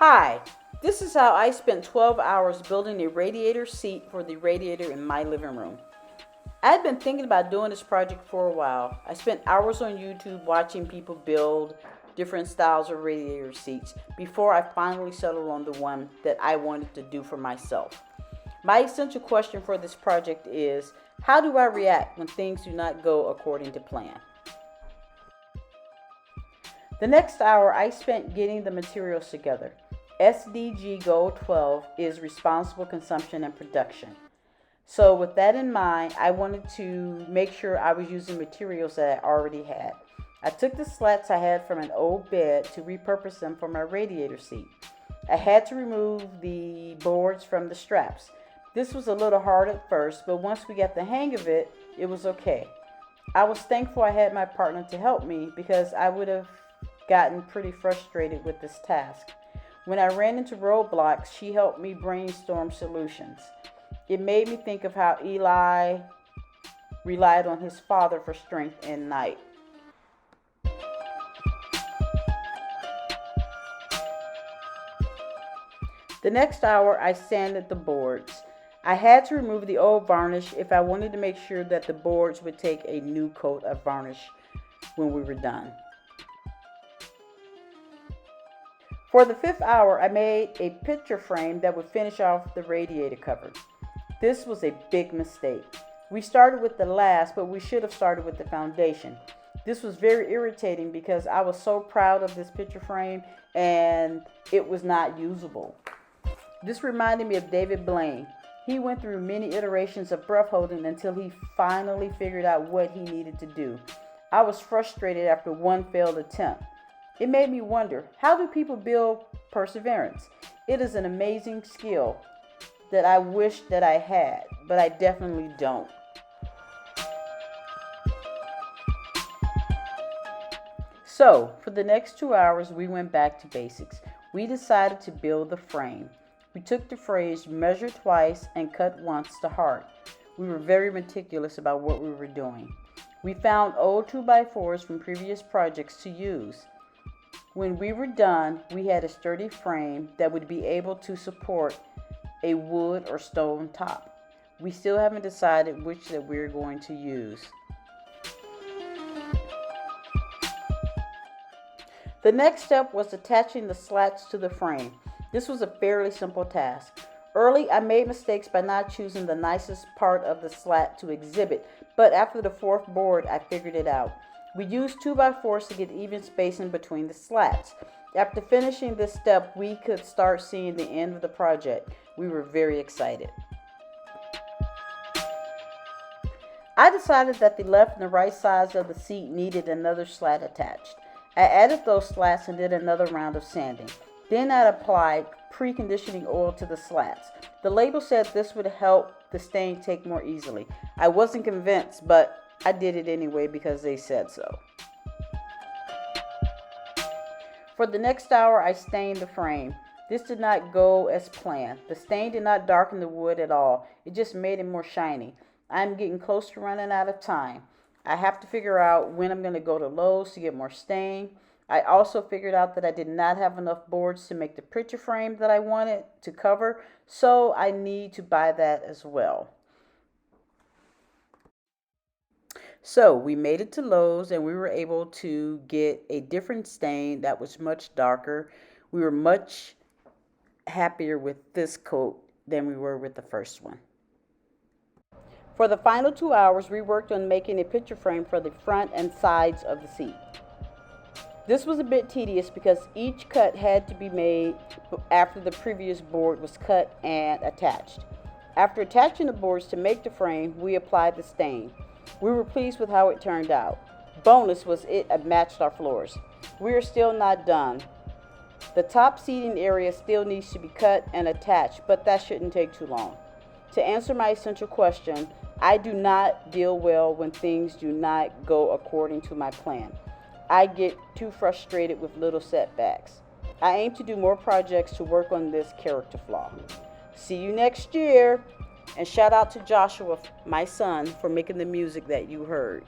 Hi, this is how I spent 12 hours building a radiator seat for the radiator in my living room. I had been thinking about doing this project for a while. I spent hours on YouTube watching people build different styles of radiator seats before I finally settled on the one that I wanted to do for myself. My essential question for this project is, how do I react when things do not go according to plan? The next hour I spent getting the materials together. SDG Goal 12 is responsible consumption and production. So with that in mind, I wanted to make sure I was using materials that I already had. I took the slats I had from an old bed to repurpose them for my radiator seat. I had to remove the boards from the straps. This was a little hard at first, but once we got the hang of it, it was okay. I was thankful I had my partner to help me because I would have gotten pretty frustrated with this task. When I ran into roadblocks, she helped me brainstorm solutions. It made me think of how Eli relied on his father for strength in night. The next hour, I sanded the boards. I had to remove the old varnish if I wanted to make sure that the boards would take a new coat of varnish when we were done. For the fifth hour, I made a picture frame that would finish off the radiator cover. This was a big mistake. We started with the last, but we should have started with the foundation. This was very irritating because I was so proud of this picture frame and it was not usable. This reminded me of David Blaine. He went through many iterations of breath holding until he finally figured out what he needed to do. I was frustrated after one failed attempt. It made me wonder, how do people build perseverance? It is an amazing skill that I wish that I had, but I definitely don't. So, for the next 2 hours, we went back to basics. We decided to build the frame. We took the phrase measure twice and cut once to heart. We were very meticulous about what we were doing. We found old 2x4s from previous projects to use. When we were done, we had a sturdy frame that would be able to support a wood or stone top. We still haven't decided which that we're going to use. The next step was attaching the slats to the frame. This was a fairly simple task. Early, I made mistakes by not choosing the nicest part of the slat to exhibit, but after the fourth board, I figured it out. We used 2x4s to get even spacing between the slats. After finishing this step, we could start seeing the end of the project. We were very excited. I decided that the left and the right sides of the seat needed another slat attached. I added those slats and did another round of sanding. Then I applied preconditioning oil to the slats. The label said this would help the stain take more easily. I wasn't convinced, but I did it anyway because they said so. For the next hour, I stained the frame. This did not go as planned. The stain did not darken the wood at all. It just made it more shiny. I'm getting close to running out of time. I have to figure out when I'm going to go to Lowe's to get more stain. I also figured out that I did not have enough boards to make the picture frame that I wanted to cover, so I need to buy that as well. So we made it to Lowe's and we were able to get a different stain that was much darker. We were much happier with this coat than we were with the first one. For the final 2 hours, we worked on making a picture frame for the front and sides of the seat. This was a bit tedious because each cut had to be made after the previous board was cut and attached. After attaching the boards to make the frame, we applied the stain. We were pleased with how it turned out. Bonus was it matched our floors. We are still not done. The top seating area still needs to be cut and attached, but that shouldn't take too long. To answer my essential question, I do not deal well when things do not go according to my plan. I get too frustrated with little setbacks. I aim to do more projects to work on this character flaw. See you next year. And shout out to Joshua, my son, for making the music that you heard.